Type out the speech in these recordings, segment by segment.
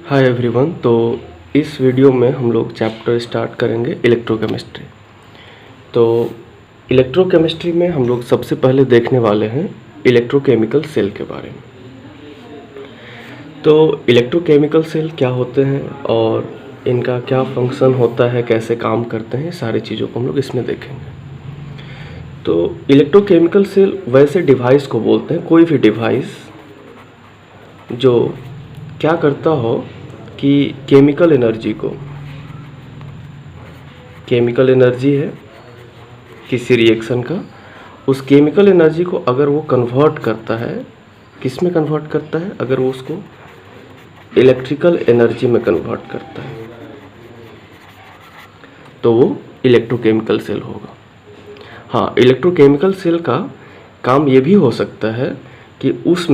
Hi everyone. तो इस video में हम लोग चैप्टर स्टार्ट करेंगे इलेक्ट्रोकेमिस्ट्री। तो इलेक्ट्रोकेमिस्ट्री में हम लोग सबसे पहले देखने वाले हैं इलेक्ट्रोकेमिकल सेल के बारे में। तो इलेक्ट्रोकेमिकल सेल क्या होते हैं और इनका क्या फंक्शन होता है, कैसे काम करते हैं, सारी चीज़ों को हम लोग इसमें देखेंगे। तो इलेक्ट्रोकेमिकल सेल वैसे डिवाइस को बोलते हैं, कोई भी डिवाइस जो क्या करता हो कि केमिकल एनर्जी है किसी रिएक्शन का, उस केमिकल एनर्जी को अगर वो कन्वर्ट करता है, किस में कन्वर्ट करता है, अगर वो उसको इलेक्ट्रिकल एनर्जी में कन्वर्ट करता है तो वो इलेक्ट्रोकेमिकल सेल होगा। हाँ, इलेक्ट्रोकेमिकल सेल का काम ये भी हो सकता है कि उस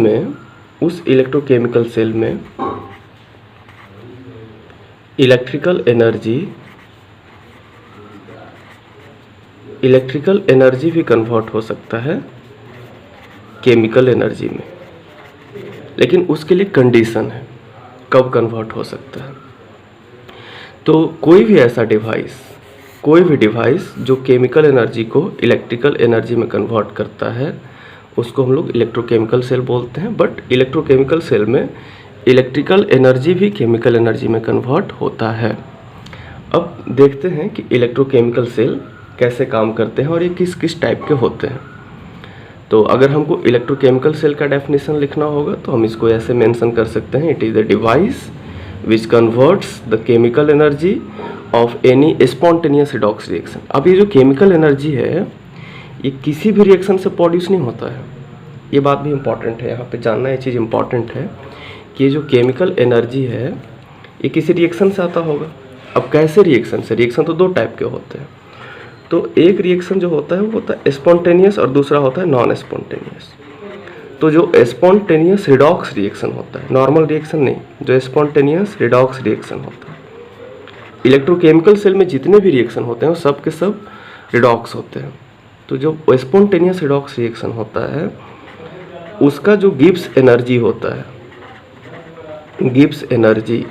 इलेक्ट्रोकेमिकल सेल में इलेक्ट्रिकल एनर्जी भी कन्वर्ट हो सकता है केमिकल एनर्जी में, लेकिन उसके लिए कंडीशन है कब कन्वर्ट हो सकता है। तो कोई भी डिवाइस जो केमिकल एनर्जी को इलेक्ट्रिकल एनर्जी में कन्वर्ट करता है उसको हम लोग इलेक्ट्रोकेमिकल सेल बोलते हैं। बट इलेक्ट्रोकेमिकल सेल में इलेक्ट्रिकल एनर्जी भी केमिकल एनर्जी में कन्वर्ट होता है। अब देखते हैं कि इलेक्ट्रोकेमिकल सेल कैसे काम करते हैं और ये किस किस टाइप के होते हैं। तो अगर हमको इलेक्ट्रोकेमिकल सेल का डेफिनेशन लिखना होगा तो हम इसको ऐसे मेंशन कर सकते हैं, it is the device which converts the chemical energy of any spontaneous redox reaction. अब ये जो केमिकल एनर्जी है ये किसी भी रिएक्शन से प्रोड्यूस नहीं होता है, ये बात भी इम्पॉर्टेंट है, यहाँ पे जानना ये चीज़ इम्पॉर्टेंट है कि ये जो केमिकल एनर्जी है ये किसी रिएक्शन से आता होगा। अब कैसे रिएक्शन से? रिएक्शन तो दो टाइप के होते हैं। तो एक रिएक्शन जो होता है वो होता है स्पॉन्टेनियस और दूसरा होता है नॉन स्पॉन्टेनियस। तो जो स्पॉन्टेनियस रिडॉक्स रिएक्शन होता है, नॉर्मल रिएक्शन नहीं, जो स्पॉन्टेनियस रिडॉक्स रिएक्शन होता है, इलेक्ट्रोकेमिकल सेल में जितने भी रिएक्शन होते हैं वो सब के सब रिडॉक्स होते हैं। तो जो स्पॉन्टेनियस रिडॉक्स रिएक्शन होता है उसका जो गिब्स एनर्जी होता है, गिब्स एनर्जी,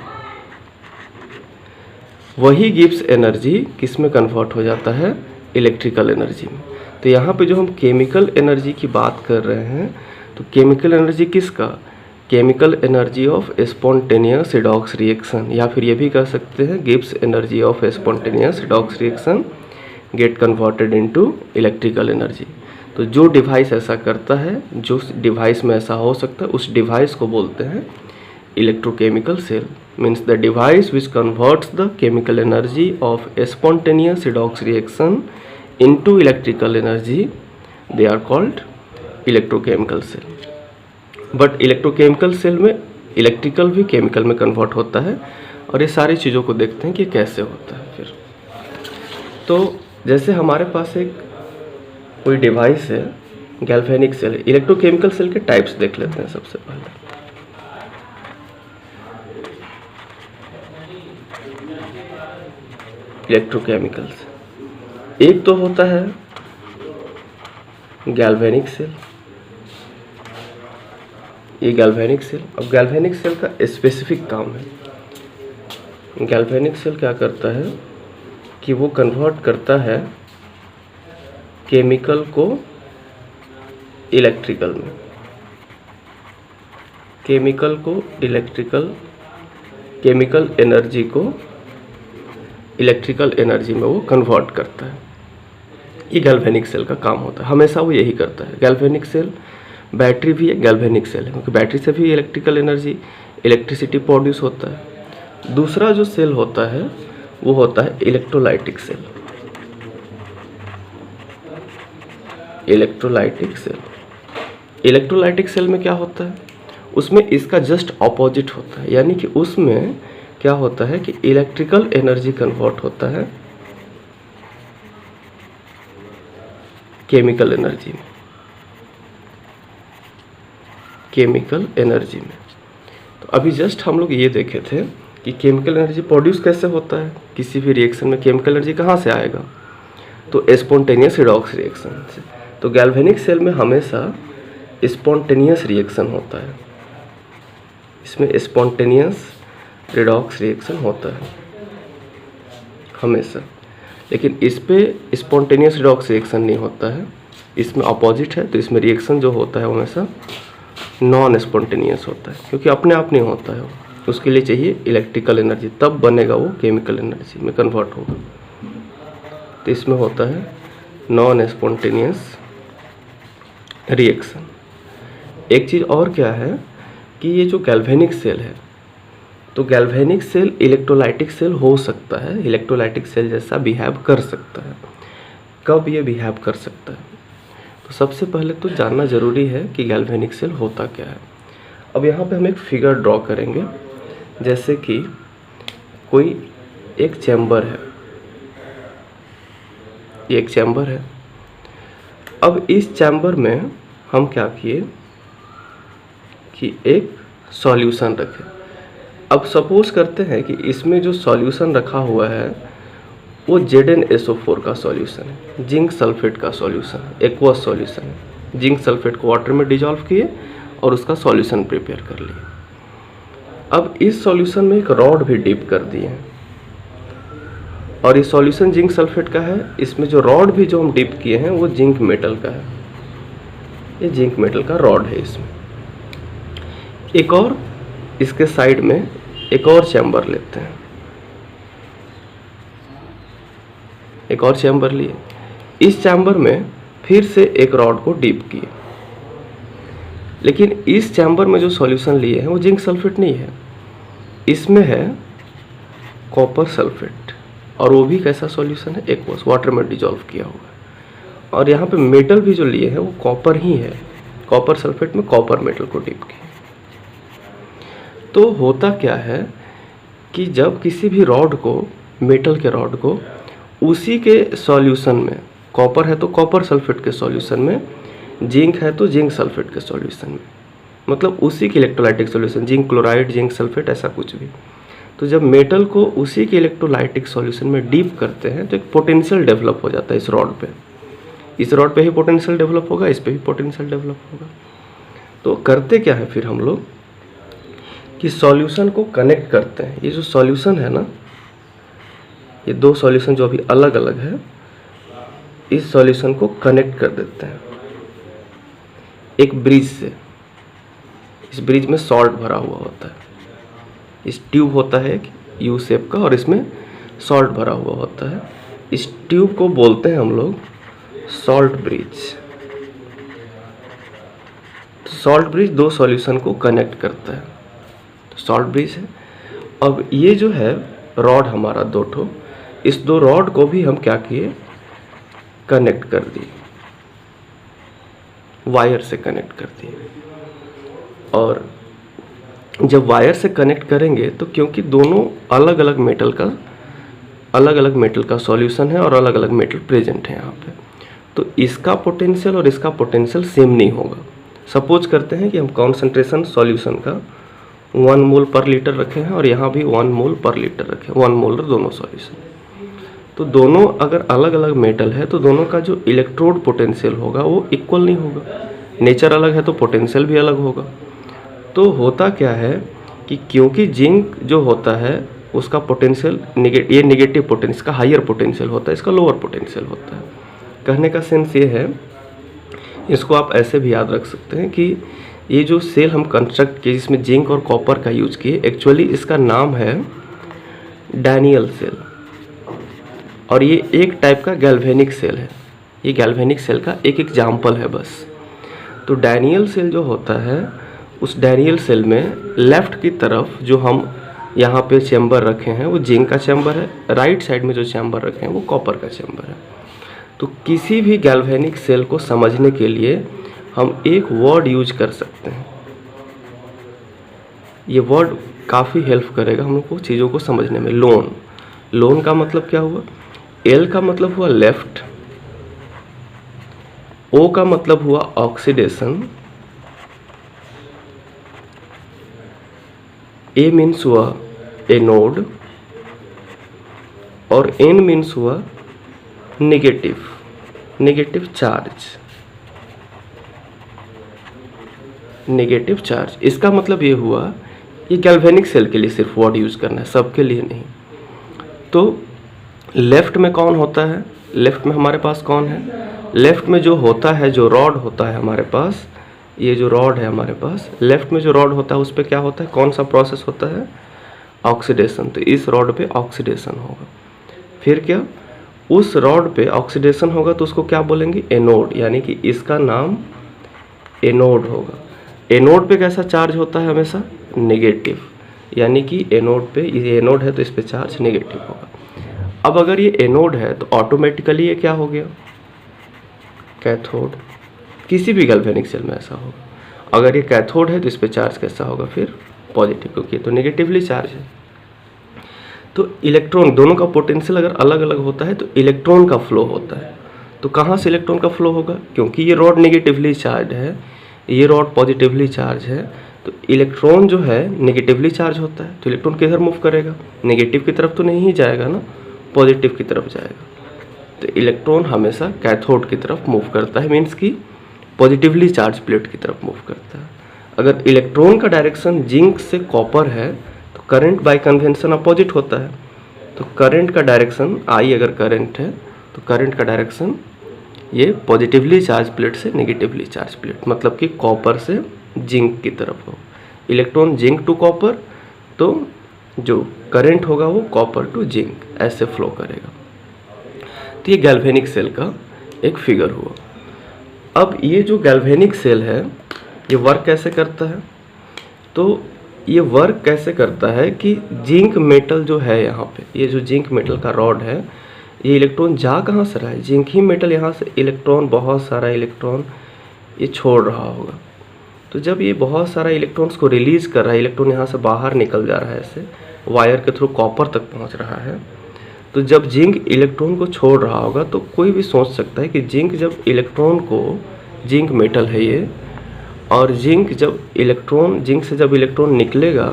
वही गिब्स एनर्जी किस में कन्वर्ट हो जाता है? इलेक्ट्रिकल एनर्जी में। तो यहाँ पे जो हम केमिकल एनर्जी की बात कर रहे हैं तो केमिकल एनर्जी किसका? Chemical energy of spontaneous redox reaction, या फिर ये भी कह सकते हैं Gibbs energy of spontaneous redox reaction get converted into electrical energy. तो जो डिवाइस ऐसा करता है, जो डिवाइस में ऐसा हो सकता है, उस डिवाइस को बोलते हैं electrochemical cell. Means the device which converts the chemical energy of spontaneous redox reaction into electrical energy, they are called electrochemical cell. But electrochemical cell में इलेक्ट्रिकल भी केमिकल में कन्वर्ट होता है और ये सारी चीज़ों को देखते हैं कि कैसे होता है। फिर तो जैसे हमारे पास एक कोई डिवाइस है, गैल्वेनिक सेल है। इलेक्ट्रोकेमिकल सेल के टाइप्स देख लेते हैं सबसे पहले। इलेक्ट्रोकेमिकल सेल एक तो होता है गैल्वेनिक सेल, ये गैल्वेनिक सेल। अब गैल्वेनिक सेल का स्पेसिफिक काम है। गैल्वेनिक सेल क्या करता है कि वो कन्वर्ट करता है केमिकल को इलेक्ट्रिकल में, केमिकल एनर्जी को इलेक्ट्रिकल एनर्जी में वो कन्वर्ट करता है। ये गैल्वेनिक सेल का काम होता है, हमेशा वो यही करता है। गैल्वेनिक सेल, बैटरी भी एक गैल्वेनिक सेल है क्योंकि बैटरी से भी इलेक्ट्रिसिटी प्रोड्यूस होता है। दूसरा जो सेल होता है वो होता है इलेक्ट्रोलाइटिक सेल। इलेक्ट्रोलाइटिक सेल में क्या होता है? उसमें इसका जस्ट ऑपोजिट होता है, यानी कि उसमें क्या होता है कि इलेक्ट्रिकल एनर्जी कन्वर्ट होता है केमिकल एनर्जी में। तो अभी जस्ट हम लोग ये देखे थे कि केमिकल एनर्जी प्रोड्यूस कैसे होता है किसी भी रिएक्शन में। केमिकल एनर्जी कहाँ से आएगा? तो स्पॉन्टेनियस रिडॉक्स रिएक्शन से। तो गैल्वेनिक सेल में हमेशा स्पॉन्टेनियस रिएक्शन होता है, इसमें स्पॉन्टेनियस रिडॉक्स रिएक्शन होता है हमेशा, लेकिन इस पे स्पॉन्टेनियस रिडॉक्स रिएक्शन नहीं होता है, इसमें अपोजिट है। तो इसमें रिएक्शन जो होता है हमेशा नॉन स्पॉन्टेनियस होता है, क्योंकि अपने आप नहीं होता है वो, उसके लिए चाहिए इलेक्ट्रिकल एनर्जी, तब बनेगा वो केमिकल एनर्जी में कन्वर्ट होगा। तो इसमें होता है नॉन स्पॉन्टेनियस रिएक्शन। एक चीज़ और क्या है कि ये जो गैल्वेनिक सेल है, तो गैल्वेनिक सेल इलेक्ट्रोलाइटिक सेल हो सकता है, इलेक्ट्रोलाइटिक सेल जैसा बिहेव कर सकता है। कब ये बिहेव कर सकता है? तो सबसे पहले तो जानना ज़रूरी है कि गैल्वेनिक सेल होता क्या है। अब यहाँ पे हम एक फिगर ड्रॉ करेंगे, जैसे कि कोई एक चैम्बर है, ये एक चैम्बर है। अब इस चैम्बर में हम क्या किए कि एक सॉल्यूशन रखें। अब सपोज करते हैं कि इसमें जो सॉल्यूशन रखा हुआ है वो ZnSO4 का सॉल्यूशन है, जिंक सल्फेट का सॉल्यूशन है, एक्वस सॉल्यूशन है। जिंक सल्फेट को वाटर में डिजॉल्व किए और उसका सॉल्यूशन प्रिपेयर कर लिए। अब इस सॉल्यूशन में एक रॉड भी डिप कर दिए हैं, और ये सॉल्यूशन जिंक सल्फेट का है। इसमें जो रॉड भी जो हम डिप किए हैं वो जिंक मेटल का है, ये जिंक मेटल का रॉड है। इसमें एक और इसके साइड में एक और चैम्बर लेते हैं, एक और चैम्बर लिए। इस चैम्बर में फिर से एक रॉड को डीप किए, लेकिन इस चैम्बर में जो सॉल्यूशन लिए हैं वो जिंक सल्फेट नहीं है, इसमें है कॉपर सल्फेट, और वो भी कैसा सॉल्यूशन है? एक्वस, वाटर में डिजॉल्व किया हुआ है। और यहाँ पे मेटल भी जो लिए हैं वो कॉपर ही है, कॉपर सल्फेट में कॉपर मेटल को डीप किया। तो होता क्या है कि जब किसी भी रॉड को, मेटल के रॉड को, उसी के सॉल्यूशन में, कॉपर है तो कॉपर सल्फेट के सॉल्यूशन में, जिंक है तो जिंक सल्फेट के सॉल्यूशन में, मतलब उसी के electrolytic solution, zinc chloride, zinc sulphate, ऐसा कुछ भी। तो जब मेटल को उसी के इलेक्ट्रोलाइटिक सॉल्यूशन में डीप करते हैं तो एक पोटेंशियल डेवलप हो जाता है इस रॉड पे। इस रॉड पे ही पोटेंशियल डेवलप होगा, इस पे भी पोटेंशियल डेवलप होगा। तो करते क्या है फिर हम लोग कि सॉल्यूशन को कनेक्ट करते हैं। ये जो सॉल्यूशन है ना, ये दो सॉल्यूशन जो अभी अलग अलग है, इस सॉल्यूशन को कनेक्ट कर देते हैं एक ब्रिज से। इस ब्रिज में सॉल्ट भरा हुआ होता है, इस ट्यूब होता है एक यू शेप का, और इसमें सॉल्ट भरा हुआ होता है। इस ट्यूब को बोलते हैं हम लोग सॉल्ट ब्रिज। सॉल्ट ब्रिज दो सॉल्यूशन को कनेक्ट करता है, तो सॉल्ट ब्रिज है। अब ये जो है रॉड हमारा दो ठो, इस दो रॉड को भी हम क्या किए? कनेक्ट कर दिए, वायर से कनेक्ट कर दिए। और जब वायर से कनेक्ट करेंगे तो क्योंकि दोनों अलग अलग मेटल का सॉल्यूशन है और अलग अलग मेटल प्रेजेंट है यहाँ पे, तो इसका पोटेंशियल और इसका पोटेंशियल सेम नहीं होगा। सपोज करते हैं कि हम कॉन्सेंट्रेशन सॉल्यूशन का 1 मोल पर लीटर रखे हैं और यहाँ भी 1 मोल पर लीटर रखे हैं, 1 मोलर दोनों सॉल्यूशन। तो दोनों अगर अलग अलग मेटल है तो दोनों का जो इलेक्ट्रोड पोटेंशियल होगा वो इक्वल नहीं होगा। नेचर अलग है तो पोटेंशियल भी अलग होगा। तो होता क्या है कि क्योंकि जिंक जो होता है उसका पोटेंशियल ये निगेटिव पोटेंशियल, इसका हायर पोटेंशियल होता है, इसका लोअर पोटेंशियल होता है। कहने का सेंस ये है, इसको आप ऐसे भी याद रख सकते हैं कि ये जो सेल हम कंस्ट्रक्ट किए जिसमें जिंक और कॉपर का यूज किए, एक्चुअली इसका नाम है डैनियल सेल, और ये एक टाइप का गैल्वेनिक सेल है। ये गैल्वेनिक सेल का एक एग्जाम्पल है बस। तो डैनियल सेल जो होता है, उस डैनियल सेल में लेफ्ट की तरफ जो हम यहाँ पे चैम्बर रखे हैं वो जिंक का चैम्बर है, राइट साइड में जो चैम्बर रखे हैं वो कॉपर का चैम्बर है। तो किसी भी गैल्वेनिक सेल को समझने के लिए हम एक वर्ड यूज कर सकते हैं। ये वर्ड काफ़ी हेल्प करेगा हम लोग को चीज़ों को समझने में। लोन, लोन का मतलब क्या हुआ? एल का मतलब हुआ लेफ्ट, ओ का मतलब हुआ ऑक्सीडेशन, ए मीन्स हुआ एनोड, और एन मीन्स हुआ नेगेटिव चार्ज। नेगेटिव चार्ज इसका मतलब ये हुआ ये गैल्वेनिक सेल के लिए सिर्फ वर्ड यूज़ करना है, सबके लिए नहीं। तो लेफ्ट में कौन होता है, लेफ्ट में हमारे पास कौन है, लेफ्ट में जो होता है, जो रॉड होता है हमारे पास, ये जो रॉड है हमारे पास, लेफ्ट में जो रॉड होता है उस पर क्या होता है, कौन सा प्रोसेस होता है, ऑक्सीडेशन। तो इस रॉड पे ऑक्सीडेशन होगा। फिर क्या, उस रॉड पे ऑक्सीडेशन होगा तो उसको क्या बोलेंगे, एनोड, यानी कि इसका नाम एनोड होगा। एनोड पे कैसा चार्ज होता है, हमेशा नेगेटिव, यानी कि एनोड पे, ये एनोड है तो इस पे चार्ज नेगेटिव होगा। अब अगर ये एनोड है तो ऑटोमेटिकली ये क्या हो गया, कैथोड। किसी भी गैल्वेनिक सेल में ऐसा होगा। अगर ये कैथोड है तो इस पे चार्ज कैसा होगा, फिर पॉजिटिव, क्योंकि ये तो नेगेटिवली चार्ज है। तो इलेक्ट्रॉन, दोनों का पोटेंशियल अगर अलग अलग होता है तो इलेक्ट्रॉन का फ्लो होता है। तो कहाँ से इलेक्ट्रॉन का फ्लो होगा, क्योंकि ये रॉड नेगेटिवली चार्ज है, ये रॉड पॉजिटिवली चार्ज है, तो इलेक्ट्रॉन जो है नेगेटिवली चार्ज होता है, तो इलेक्ट्रॉन किधर मूव करेगा, नेगेटिव की तरफ तो नहीं ही जाएगा ना, पॉजिटिव की तरफ जाएगा। तो इलेक्ट्रॉन हमेशा कैथोड की तरफ मूव करता है, मीन्स कि पॉजिटिवली चार्ज प्लेट की तरफ मूव करता है। अगर इलेक्ट्रॉन का डायरेक्शन जिंक से कॉपर है तो करंट बाय कन्वेंशन अपोजिट होता है। तो करंट का डायरेक्शन, आई अगर करंट है तो करंट का डायरेक्शन ये पॉजिटिवली चार्ज प्लेट से नेगेटिवली चार्ज प्लेट, मतलब कि कॉपर से जिंक की तरफ हो। इलेक्ट्रॉन जिंक टू कॉपर, तो जो करंट होगा वो कॉपर टू जिंक, ऐसे फ्लो करेगा। तो ये गैल्वेनिक सेल का एक फिगर हुआ। अब ये जो गैल्वेनिक सेल है ये वर्क कैसे करता है, तो ये वर्क कैसे करता है कि जिंक मेटल जो है यहाँ पे, ये जो जिंक मेटल का रॉड है, ये इलेक्ट्रॉन जा कहाँ से रहा है, जिंक ही मेटल, यहाँ से इलेक्ट्रॉन, बहुत सारा इलेक्ट्रॉन ये छोड़ रहा होगा। तो जब ये बहुत सारा इलेक्ट्रॉन्स को रिलीज़ कर रहा है, इलेक्ट्रॉन यहाँ से बाहर निकल जा रहा है, ऐसे वायर के थ्रू कॉपर तक पहुँच रहा है। तो जब जिंक इलेक्ट्रॉन को छोड़ रहा होगा तो कोई भी सोच सकता है कि जिंक जब इलेक्ट्रॉन को, जिंक मेटल है ये, और जिंक जब इलेक्ट्रॉन, जिंक से जब इलेक्ट्रॉन निकलेगा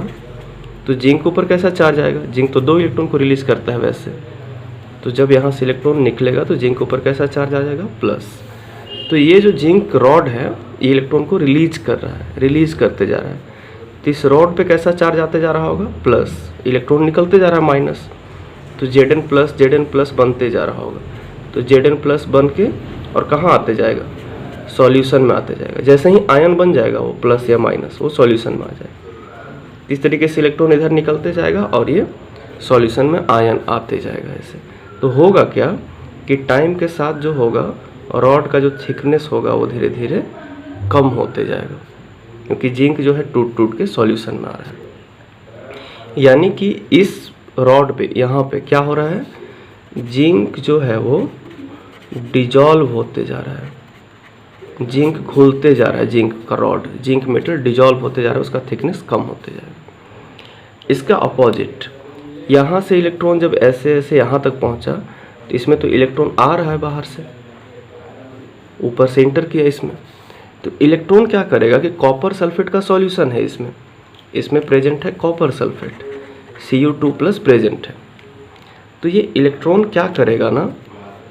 तो जिंक ऊपर कैसा चार्ज आएगा, जिंक तो 2 इलेक्ट्रॉन को रिलीज़ करता है वैसे, तो जब यहाँ से इलेक्ट्रॉन निकलेगा तो जिंक ऊपर कैसा चार्ज आ जाएगा, प्लस। तो ये जो जिंक रॉड है ये इलेक्ट्रॉन को रिलीज कर रहा है, रिलीज करते जा रहा है, तो इस रॉड पे कैसा चार्ज आते जा रहा होगा, प्लस, इलेक्ट्रॉन निकलते जा रहा है माइनस, तो Zn प्लस बनते जा रहा होगा। तो Zn प्लस बन के और कहाँ आते जाएगा, सॉल्यूशन में आते जाएगा। जैसे ही आयन बन जाएगा वो प्लस या माइनस, वो सॉल्यूशन में आ जाएगा। इस तरीके से इलेक्ट्रॉन इधर निकलते जाएगा और ये सॉल्यूशन में आयन आते जाएगा ऐसे। तो होगा क्या कि टाइम के साथ जो होगा रॉड का जो थिकनेस होगा वो धीरे धीरे कम होते जाएगा, क्योंकि जिंक जो है टूट टूट के सॉल्यूशन में आ रहा है। यानी कि इस रॉड पे, यहाँ पे क्या हो रहा है, जिंक जो है वो डिजॉल्व होते जा रहा है, जिंक घुलते जा रहा है, जिंक का रॉड, जिंक मेटल डिजॉल्व होते जा रहा है, उसका थिकनेस कम होते जाएगा। इसका अपोजिट, यहाँ से इलेक्ट्रॉन जब ऐसे ऐसे यहाँ तक पहुँचा तो इसमें तो इलेक्ट्रॉन आ रहा है बाहर से, ऊपर से इंटर किया इसमें, तो इलेक्ट्रॉन क्या करेगा कि कॉपर सल्फेट का सॉल्यूशन है इसमें प्रेजेंट है कॉपर सल्फेट, Cu2+ प्रेजेंट है। तो ये इलेक्ट्रॉन क्या करेगा ना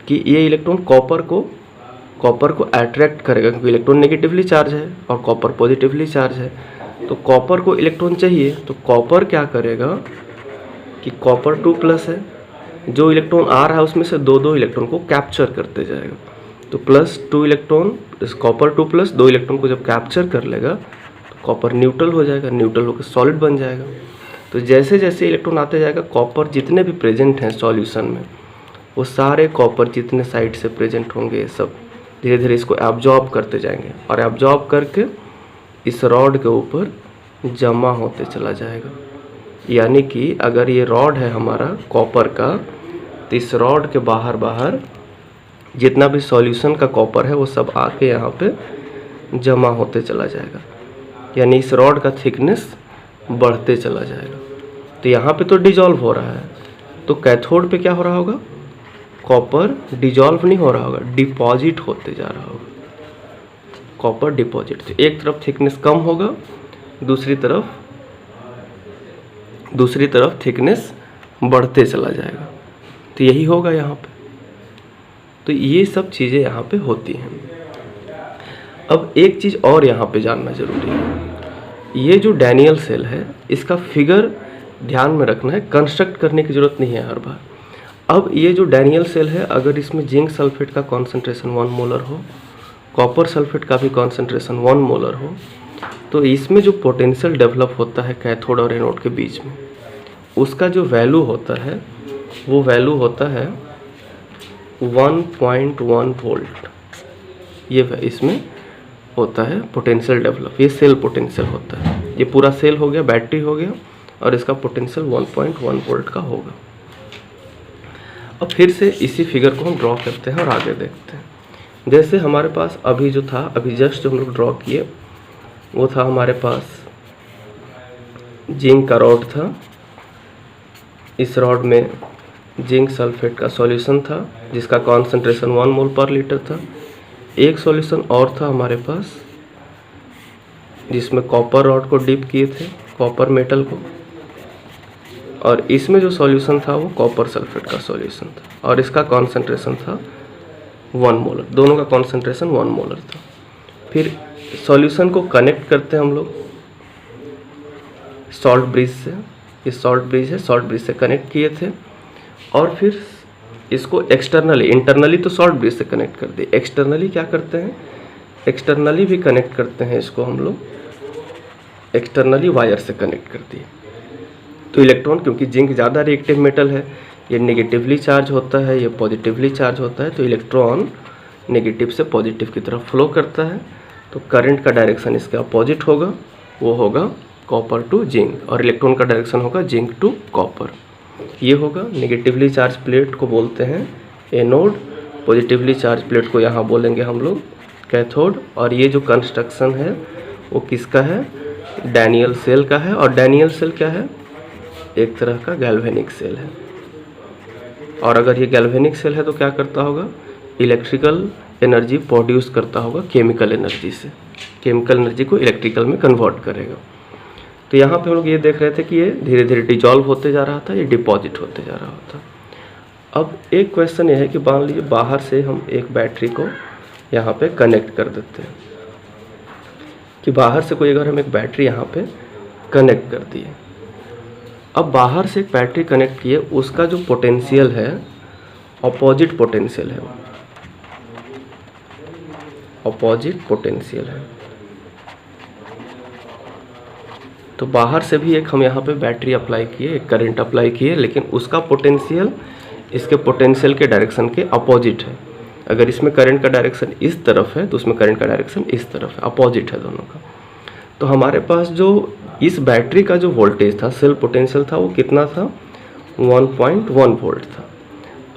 कि ये इलेक्ट्रॉन कॉपर को अट्रैक्ट करेगा, क्योंकि इलेक्ट्रॉन नेगेटिवली चार्ज है और कॉपर पॉजिटिवली चार्ज है, तो कॉपर को इलेक्ट्रॉन चाहिए, तो कॉपर क्या करेगा कि कॉपर 2+ है, जो इलेक्ट्रॉन आ रहा है उसमें से 2 इलेक्ट्रॉन को कैप्चर करते जाएगा। तो +2 इलेक्ट्रॉन, इस कॉपर 2+ 2 इलेक्ट्रॉन को जब कैप्चर कर लेगा तो कॉपर न्यूट्रल हो जाएगा, न्यूट्रल होकर सॉलिड बन जाएगा। तो जैसे जैसे इलेक्ट्रॉन आते जाएगा, कॉपर जितने भी प्रेजेंट हैं सॉल्यूशन में, वो सारे कॉपर जितने साइड से प्रेजेंट होंगे सब धीरे धीरे इसको एब्जॉर्ब करते जाएंगे, और एब्जॉर्ब करके इस रॉड के ऊपर जमा होते चला जाएगा। यानी कि अगर ये रॉड है हमारा कॉपर का, तो इस रॉड के बाहर जितना भी सॉल्यूशन का कॉपर है वो सब आके यहाँ पे जमा होते चला जाएगा, यानी इस रॉड का थिकनेस बढ़ते चला जाएगा। तो यहाँ पे तो डिजॉल्व हो रहा है, तो कैथोड पे क्या हो रहा होगा, कॉपर डिजॉल्व नहीं हो रहा होगा, डिपॉजिट होते जा रहा होगा, कॉपर डिपॉजिट। तो एक तरफ थिकनेस कम होगा, दूसरी तरफ थिकनेस बढ़ते चला जाएगा। तो यही होगा यहाँ पे। तो ये सब चीज़ें यहाँ पे होती हैं। अब एक चीज़ और यहाँ पे जानना जरूरी है ये जो डैनियल सेल है इसका फिगर ध्यान में रखना है, कंस्ट्रक्ट करने की ज़रूरत नहीं है हर बार। अब ये जो डैनियल सेल है, अगर इसमें जिंक सल्फेट का कॉन्सेंट्रेशन 1 मोलर हो, कॉपर सल्फेट का भी कॉन्सेंट्रेशन 1 मोलर हो, तो इसमें जो पोटेंशियल डेवलप होता है कैथोड और एनोड के बीच में, उसका जो वैल्यू होता है वो वैल्यू होता है 1.1 वोल्ट। ये इसमें होता है पोटेंशियल डेवलप, ये सेल पोटेंशियल होता है। ये पूरा सेल हो गया, बैटरी हो गया, और इसका पोटेंशियल 1.1 वोल्ट का होगा। अब फिर से इसी फिगर को हम ड्रॉ करते हैं और आगे देखते हैं। जैसे हमारे पास अभी जो था, अभी जस्ट जो हम लोग ड्रॉ किए, वो था हमारे पास जिंक का रॉड था। इस रॉड में जिंक सल्फेट का सॉल्यूशन था जिसका कॉन्सेंट्रेशन 1 मोल पर लीटर था। एक सॉल्यूशन और था हमारे पास जिसमें कॉपर रॉड को डिप किए थे, कॉपर मेटल को, और इसमें जो सॉल्यूशन था वो कॉपर सल्फेट का सॉल्यूशन था और इसका कॉन्सेंट्रेशन था 1 मोलर। दोनों का कॉन्सेंट्रेशन 1 मोलर था। फिर सॉल्यूशन को कनेक्ट करते हैं हम लोग सॉल्ट ब्रिज से। ये सॉल्ट ब्रिज है, सॉल्ट ब्रिज से कनेक्ट किए थे, और फिर इसको एक्सटर्नली, इंटरनली तो सॉल्ट ब्रिज से कनेक्ट कर दिए, एक्सटर्नली क्या करते हैं, एक्सटर्नली भी कनेक्ट करते हैं इसको हम लोग, एक्सटर्नली वायर से कनेक्ट कर दिए। तो इलेक्ट्रॉन, क्योंकि जिंक ज़्यादा रिएक्टिव मेटल है, ये नेगेटिवली चार्ज होता है, ये पॉजिटिवली चार्ज होता है, तो इलेक्ट्रॉन नेगेटिव से पॉजिटिव की तरफ फ्लो करता है, तो करंट का डायरेक्शन इसके अपोजिट होगा, वो होगा कॉपर टू जिंक, और इलेक्ट्रॉन का डायरेक्शन होगा जिंक टू कॉपर। ये होगा। नेगेटिवली चार्ज प्लेट को बोलते हैं एनोड, पॉजिटिवली चार्ज प्लेट को यहाँ बोलेंगे हम लोग कैथोड। और ये जो कंस्ट्रक्शन है वो किसका है, डैनियल सेल का है। और डैनियल सेल क्या है, एक तरह का गैल्वेनिक सेल है। और अगर ये गैल्वेनिक सेल है तो क्या करता होगा, इलेक्ट्रिकल एनर्जी प्रोड्यूस करता होगा केमिकल एनर्जी से, केमिकल एनर्जी को इलेक्ट्रिकल में कन्वर्ट करेगा। तो यहाँ पे हम लोग ये देख रहे थे कि ये धीरे धीरे डिजॉल्व होते जा रहा था, ये डिपॉजिट होते जा रहा था। अब एक क्वेश्चन ये है कि मान लीजिए बाहर से हम एक बैटरी को यहाँ पे कनेक्ट कर देते हैं, कि बाहर से कोई अगर हम एक बैटरी यहाँ पे कनेक्ट कर दिए, अब बाहर से एक बैटरी कनेक्ट किए, उसका जो पोटेंशियल है अपोजिट पोटेंशियल है, वो अपोजिट पोटेंशियल है। तो बाहर से भी एक हम यहाँ पे बैटरी अप्लाई किए, एक करंट अप्लाई किए, लेकिन उसका पोटेंशियल इसके पोटेंशियल के डायरेक्शन के अपोजिट है। अगर इसमें करंट का डायरेक्शन इस तरफ है तो उसमें करंट का डायरेक्शन इस तरफ है, अपोजिट है दोनों का। तो हमारे पास जो इस बैटरी का जो वोल्टेज था, सेल पोटेंशियल था, वो कितना था, 1.1 वोल्ट था।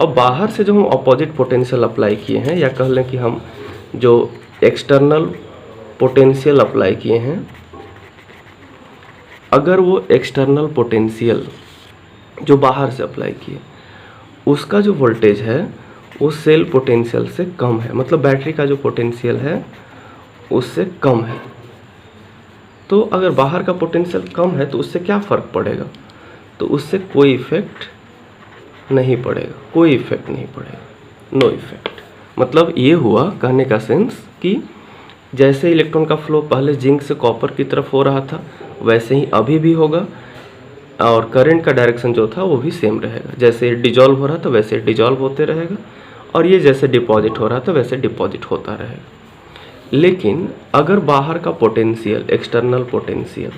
अब बाहर से जो हम अपोजिट पोटेंशियल अप्लाई किए हैं, या कह लें कि हम जो एक्सटर्नल पोटेंशियल अप्लाई किए हैं, अगर वो एक्सटर्नल पोटेंशियल जो बाहर से अप्लाई किए उसका जो वोल्टेज है वो सेल पोटेंशियल से कम है, मतलब बैटरी का जो पोटेंशियल है उससे कम है, तो अगर बाहर का पोटेंशियल कम है तो उससे क्या फ़र्क पड़ेगा, तो उससे कोई इफेक्ट नहीं पड़ेगा, कोई इफेक्ट नहीं पड़ेगा, नो इफेक्ट। मतलब ये हुआ कहने का सेंस कि जैसे इलेक्ट्रॉन का फ्लो पहले जिंक से कॉपर की तरफ हो रहा था वैसे ही अभी भी होगा, और करंट का डायरेक्शन जो था वो भी सेम रहेगा। जैसे डिजॉल्व हो रहा था वैसे डिजॉल्व होते रहेगा, और ये जैसे डिपॉजिट हो रहा था वैसे डिपॉजिट होता रहेगा। लेकिन अगर बाहर का पोटेंशियल, एक्सटर्नल पोटेंशियल,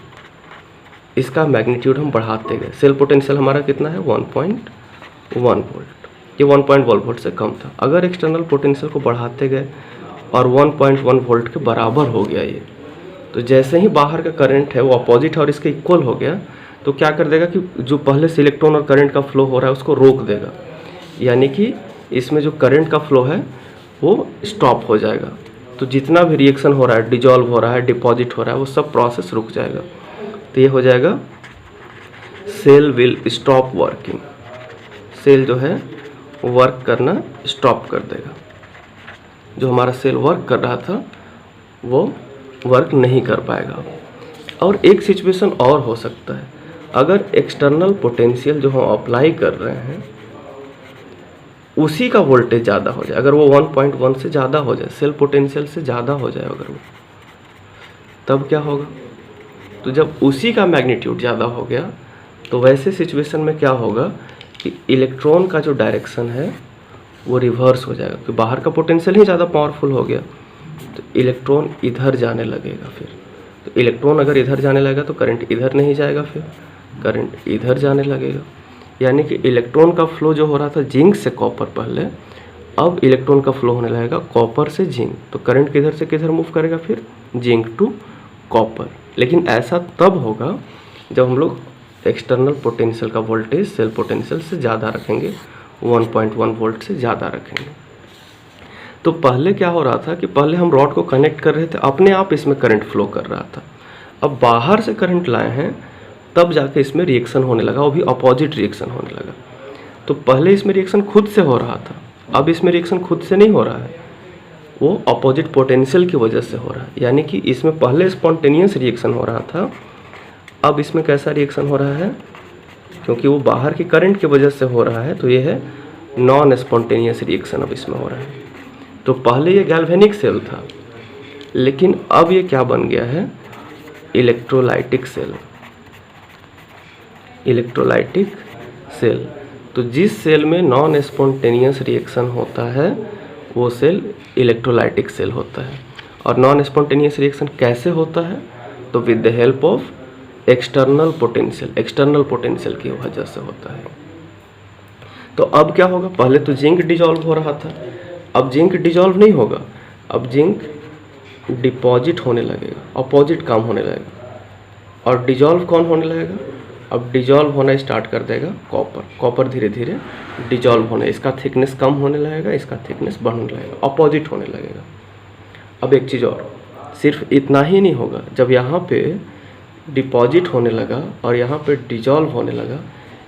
इसका मैग्नीट्यूड हम बढ़ाते गए, सेल पोटेंशियल हमारा कितना है 1.1 वोल्ट, ये 1.1 वोल्ट से कम था। अगर एक्सटर्नल पोटेंशियल को बढ़ाते गए और 1.1 वोल्ट के बराबर हो गया ये, तो जैसे ही बाहर का करंट है वो अपोजिट है और इसके इक्वल हो गया, तो क्या कर देगा कि जो पहले से इलेक्ट्रॉन और करंट का फ्लो हो रहा है उसको रोक देगा, यानी कि इसमें जो करंट का फ्लो है वो स्टॉप हो जाएगा। तो जितना भी रिएक्शन हो रहा है, डिजॉल्व हो रहा है, डिपॉजिट हो रहा है, वो सब प्रोसेस रुक जाएगा। तो ये हो जाएगा cell will stop working, cell जो है वर्क करना स्टॉप कर देगा। जो हमारा सेल वर्क कर रहा था वो वर्क नहीं कर पाएगा। और एक सिचुएशन और हो सकता है, अगर एक्सटर्नल पोटेंशियल जो हम अप्लाई कर रहे हैं उसी का वोल्टेज ज़्यादा हो जाए, अगर वो 1.1 से ज़्यादा हो जाए, सेल पोटेंशियल से ज़्यादा हो जाए अगर वो, तब क्या होगा, तो जब उसी का मैग्नीट्यूड ज़्यादा हो गया तो वैसे सिचुएशन में क्या होगा कि इलेक्ट्रॉन का जो डायरेक्शन है वो रिवर्स हो जाएगा, क्योंकि बाहर का पोटेंशियल ही ज़्यादा पावरफुल हो गया, तो इलेक्ट्रॉन इधर जाने लगेगा। फिर तो इलेक्ट्रॉन अगर इधर जाने लगेगा तो करंट इधर नहीं जाएगा, फिर करंट इधर जाने लगेगा। यानी कि इलेक्ट्रॉन का फ्लो जो हो रहा था जिंक से कॉपर पहले, अब इलेक्ट्रॉन का फ्लो होने लगेगा कॉपर से जिंक। तो करंट किधर से किधर मूव करेगा, फिर जिंक टू कॉपर। लेकिन ऐसा तब होगा जब हम लोग एक्सटर्नल पोटेंशियल का वोल्टेज सेल पोटेंशियल से ज़्यादा रखेंगे, 1.1 वोल्ट से ज़्यादा रखेंगे। तो पहले क्या हो रहा था कि पहले हम रॉड को कनेक्ट कर रहे थे, अपने आप इसमें करंट फ्लो कर रहा था। अब बाहर से करंट लाए हैं तब जाके इसमें रिएक्शन होने लगा, वो भी अपोजिट रिएक्शन होने लगा। तो पहले इसमें रिएक्शन खुद से हो रहा था, अब इसमें रिएक्शन खुद से नहीं हो रहा है, वो अपोजिट पोटेंशियल की वजह से हो रहा है। यानी कि इसमें पहले स्पॉन्टेनियस रिएक्शन हो रहा था, अब इसमें कैसा रिएक्शन हो रहा है, क्योंकि वो बाहर की करंट की वजह से हो रहा है, तो ये है नॉन स्पॉन्टेनियस रिएक्शन अब इसमें हो रहा है। तो पहले ये गैल्वेनिक सेल था, लेकिन अब ये क्या बन गया है, इलेक्ट्रोलाइटिक सेल। इलेक्ट्रोलाइटिक सेल, तो जिस सेल में नॉन स्पॉन्टेनियस रिएक्शन होता है वो सेल इलेक्ट्रोलाइटिक सेल होता है। और नॉन स्पॉन्टेनियस रिएक्शन कैसे होता है, तो with the help of external potential की वजह से होता है। तो अब क्या होगा, पहले तो जिंक डिजॉल्व हो रहा था, अब जिंक डिजॉल्व नहीं होगा, अब जिंक डिपॉजिट होने लगेगा, अपोजिट काम होने लगेगा। और डिजॉल्व कौन होने लगेगा, अब डिजॉल्व होना स्टार्ट कर देगा कॉपर धीरे धीरे डिजॉल्व होने, इसका थिकनेस कम होने लगेगा, इसका थिकनेस बढ़ने लगेगा, अपोजिट होने लगेगा। अब एक चीज़ और, सिर्फ इतना ही नहीं होगा, जब यहाँ पे डिपॉजिट होने लगा और यहाँ पे डिजॉल्व होने लगा,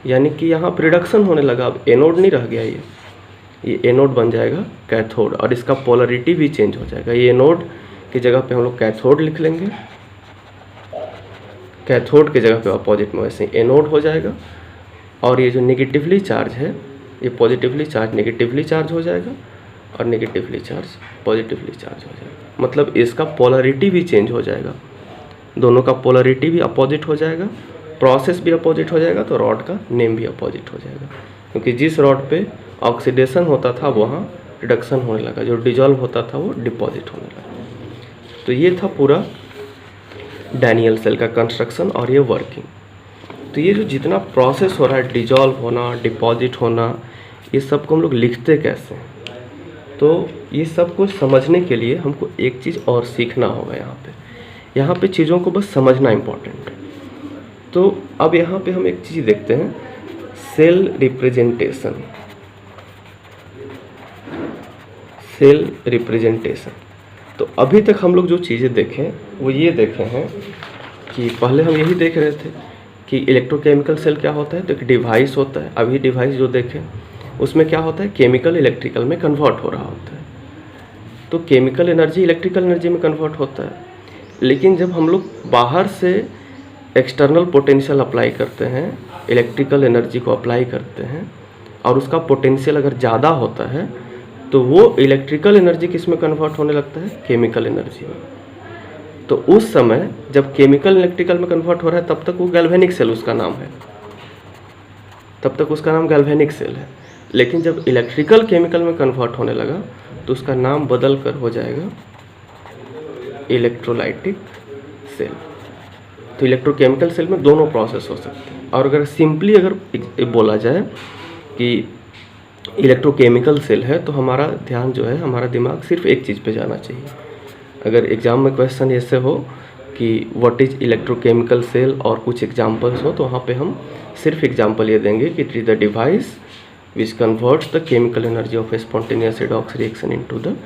यानी कि यहाँ पे रिडक्शन होने लगा, अब एनोड नहीं रह गया, ये एनोड बन जाएगा कैथोड, और इसका पोलरिटी भी चेंज हो जाएगा। ये एनोड की जगह पे हम लोग कैथोड लिख लेंगे, कैथोड की जगह पे अपोजिट में वैसे एनोड हो जाएगा। और ये जो नेगेटिवली चार्ज है, ये पॉजिटिवली चार्ज नेगेटिवली चार्ज हो जाएगा और नेगेटिवली चार्ज पॉजिटिवली चार्ज हो जाएगा। मतलब इसका पोलरिटी भी चेंज हो जाएगा, दोनों का पोलरिटी भी अपोजिट हो जाएगा, प्रोसेस भी अपोजिट हो जाएगा, तो रॉड का नेम भी अपोजिट हो जाएगा। क्योंकि जिस रॉड पे ऑक्सीडेशन होता था वहाँ रिडक्शन होने लगा, जो डिजॉल्व होता था वो डिपॉजिट होने लगा। तो ये था पूरा डैनियल सेल का कंस्ट्रक्शन और ये वर्किंग। तो ये जो जितना प्रोसेस हो रहा है, डिजॉल्व होना, डिपॉजिट होना, ये सब को हम लोग लिखते कैसे हैं, तो ये सब कुछ समझने के लिए हमको एक चीज़ और सीखना होगा। यहाँ पे चीज़ों को बस समझना इम्पोर्टेंट है। तो अब यहाँ पे हम एक चीज़ देखते हैं, सेल रिप्रेजेंटेशन। सेल रिप्रेजेंटेशन, तो अभी तक हम लोग जो चीज़ें देखें वो ये देखे हैं कि पहले हम यही देख रहे थे कि इलेक्ट्रोकेमिकल सेल क्या होता है, तो एक डिवाइस होता है। अभी डिवाइस जो देखें उसमें क्या होता है, केमिकल इलेक्ट्रिकल में कन्वर्ट हो रहा होता है। तो केमिकल एनर्जी इलेक्ट्रिकल एनर्जी में कन्वर्ट होता है। लेकिन जब हम लोग बाहर से एक्सटर्नल पोटेंशियल अप्लाई करते हैं, इलेक्ट्रिकल एनर्जी को अप्लाई करते हैं, और उसका पोटेंशियल अगर ज़्यादा होता है तो वो इलेक्ट्रिकल एनर्जी किस में कन्वर्ट होने लगता है, केमिकल एनर्जी में। तो उस समय जब केमिकल इलेक्ट्रिकल में कन्वर्ट हो रहा है तब तक वो गैल्वेनिक सेल उसका नाम है, तब तक उसका नाम गैल्वेनिक सेल है। लेकिन जब इलेक्ट्रिकल केमिकल में कन्वर्ट होने लगा तो उसका नाम बदल कर हो जाएगा इलेक्ट्रोलाइटिक सेल। तो इलेक्ट्रोकेमिकल सेल में दोनों प्रोसेस हो सकते हैं। और अगर सिंपली अगर बोला जाए कि इलेक्ट्रोकेमिकल सेल है तो हमारा ध्यान जो है, हमारा दिमाग सिर्फ एक चीज़ पे जाना चाहिए। अगर एग्जाम में क्वेश्चन ऐसे हो कि व्हाट इज इलेक्ट्रोकेमिकल सेल और कुछ एग्जाम्पल्स हो, तो वहाँ पे हम सिर्फ एग्जाम्पल ये देंगे कि it is the device which converts the chemical energy of A spontaneous redox reaction into the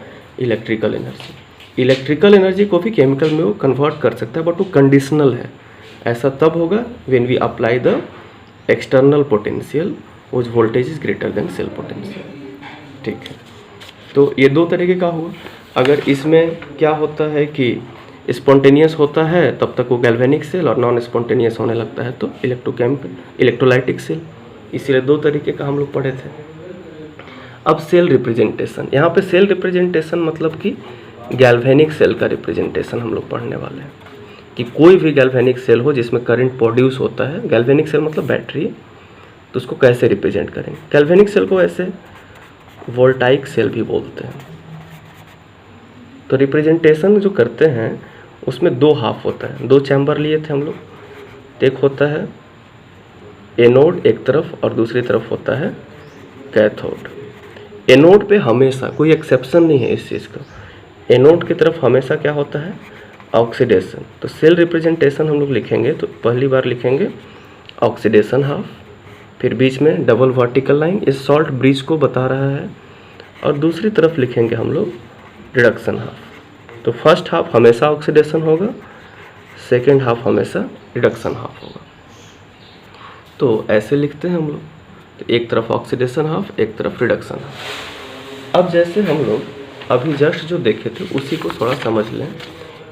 electrical energy. Electrical energy को भी केमिकल में वो कन्वर्ट कर सकता है, बट वो कंडीशनल है। ऐसा तब होगा when we apply the external potential which voltage is greater than cell potential. ठीक है, तो ये दो तरीके का हुआ। अगर इसमें क्या होता है कि स्पॉन्टेनियस होता है तब तक वो गैल्वेनिक सेल, और नॉन स्पॉन्टेनियस होने लगता है तो इलेक्ट्रोलाइटिक सेल। इसीलिए दो तरीके का हम लोग पढ़े थे। अब सेल रिप्रेजेंटेशन, यहाँ पे सेल रिप्रेजेंटेशन मतलब कि गैल्वेनिक सेल का रिप्रेजेंटेशन हम लोग पढ़ने वाले हैं। कि कोई भी गैल्वेनिक सेल हो जिसमें करंट प्रोड्यूस होता है, गैल्वेनिक सेल मतलब बैटरी, तो उसको कैसे रिप्रेजेंट करेंगे। गैल्वेनिक सेल को ऐसे वोल्टाइक सेल भी बोलते हैं। तो रिप्रेजेंटेशन जो करते हैं उसमें दो हाफ होता है, दो चैम्बर लिए थे हम लोग। एक होता है एनोड एक तरफ और दूसरी तरफ होता है कैथोड। एनोड पे हमेशा कोई एक्सेप्शन नहीं है इस चीज़ का, एनोड की तरफ हमेशा क्या होता है ऑक्सीडेशन। तो सेल रिप्रेजेंटेशन हम लोग लिखेंगे तो पहली बार लिखेंगे ऑक्सीडेशन हाफ, फिर बीच में डबल वर्टिकल लाइन इस सॉल्ट ब्रिज को बता रहा है, और दूसरी तरफ लिखेंगे हम लोग रिडक्शन हाफ। तो फर्स्ट हाफ हमेशा ऑक्सीडेशन होगा, सेकेंड हाफ हमेशा रिडक्शन हाफ होगा। तो ऐसे लिखते हैं हम लोग, तो एक तरफ ऑक्सीडेशन हाफ एक तरफ रिडक्शन हाफ। अब जैसे हम लोग अभी जस्ट जो देखे थे उसी को थोड़ा समझ लें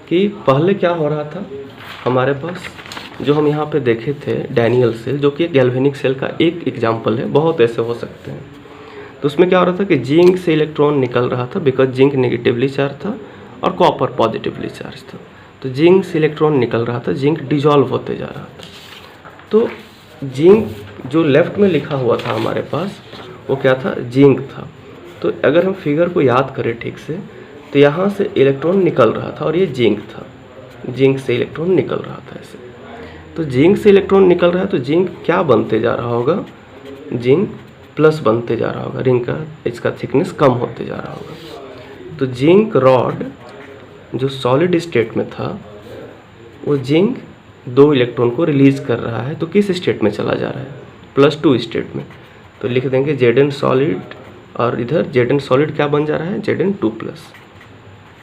कि पहले क्या हो रहा था हमारे पास। जो हम यहाँ पे देखे थे डैनियल सेल, जो कि गैल्वेनिक सेल का एक एग्जाम्पल है, बहुत ऐसे हो सकते हैं। तो उसमें क्या हो रहा था कि जिंक से इलेक्ट्रॉन निकल रहा था, बिकॉज जिंक नेगेटिवली चार्ज था और कॉपर पॉजिटिवली चार्ज था। तो जिंक से इलेक्ट्रॉन निकल रहा था, जिंक डिजॉल्व होते जा रहा था। तो जिंक जो लेफ्ट में लिखा हुआ था हमारे पास वो क्या था, जिंक था। तो अगर हम फिगर को याद करें ठीक से तो यहाँ से इलेक्ट्रॉन निकल रहा था और ये जिंक था, जिंक से इलेक्ट्रॉन निकल रहा था ऐसे। तो जिंक से इलेक्ट्रॉन निकल रहा है तो जिंक क्या बनते जा रहा होगा, जिंक प्लस बनते जा रहा होगा, रिंग का इसका थिकनेस कम होते जा रहा होगा। तो जिंक रॉड जो सॉलिड स्टेट में था वो जिंक 2 इलेक्ट्रॉन को रिलीज कर रहा है, तो किस स्टेट में चला जा रहा है, +2 स्टेट में। तो लिख देंगे Zn सॉलिड, और इधर Zn सॉलिड क्या बन जा रहा है, Zn2+,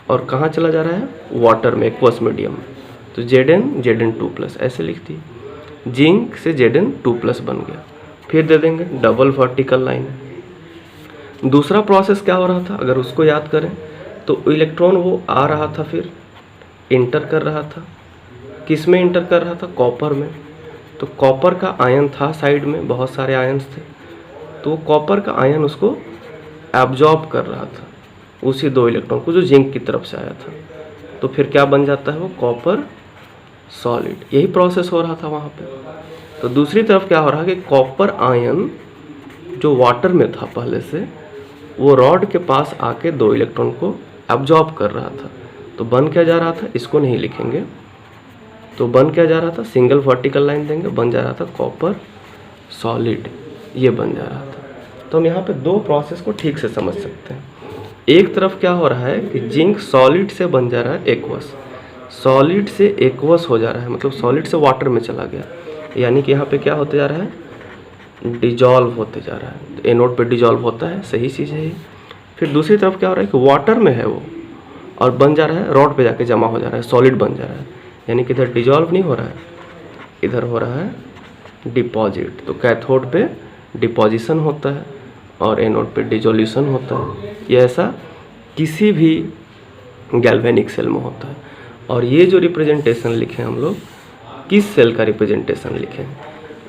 और कहाँ चला जा रहा है, वाटर में, एक्वस मीडियम में। तो Zn2+, ऐसे लिख दी, जिंक से Zn2+ बन गया। फिर दे देंगे डबल वर्टिकल लाइन। दूसरा प्रोसेस क्या हो रहा था अगर उसको याद करें तो इलेक्ट्रॉन वो आ रहा था, फिर इंटर कर रहा था, किस में इंटर कर रहा था, कॉपर में। तो कॉपर का आयन था साइड में, बहुत सारे आयन्स थे, तो कॉपर का आयन उसको एब्जॉर्ब कर रहा था, उसी 2 इलेक्ट्रॉन को जो जिंक की तरफ से आया था। तो फिर क्या बन जाता है वो कॉपर सॉलिड। यही प्रोसेस हो रहा था वहाँ पे। तो दूसरी तरफ क्या हो रहा है कि कॉपर आयन जो वाटर में था पहले से, वो रॉड के पास आके 2 इलेक्ट्रॉन को एब्जॉर्ब कर रहा था। तो बन क्या जा रहा था, इसको नहीं लिखेंगे, तो बन क्या जा रहा था, सिंगल वर्टिकल लाइन देंगे, बन जा रहा था कॉपर सॉलिड, ये बन जा रहा था। तो हम यहाँ पे 2 प्रोसेस को ठीक से समझ सकते हैं। एक तरफ क्या हो रहा है कि जिंक सॉलिड से बन जा रहा है एक्वस, सॉलिड से एक्वस हो जा रहा है, मतलब सॉलिड से वाटर में चला गया, यानी कि यहाँ पे क्या होते जा रहा है, डिजॉल्व होते जा रहा है। तो एनोड पे डिजॉल्व होता है, सही चीज़ है ये। फिर दूसरी तरफ क्या हो रहा है कि वाटर में है वो और बन जा रहा है, रॉड पे जाके जमा हो जा रहा है, सॉलिड बन जा रहा है, यानी कि इधर डिजॉल्व नहीं हो रहा है, इधर हो रहा है डिपॉजिट। तो कैथोड पे डिपोजिशन होता है और एनोड पे डिजोल्यूशन होता है। ये ऐसा किसी भी गैल्वेनिक सेल में होता है। और ये जो रिप्रेजेंटेशन लिखे हम लोग, किस सेल का रिप्रेजेंटेशन लिखे हैं,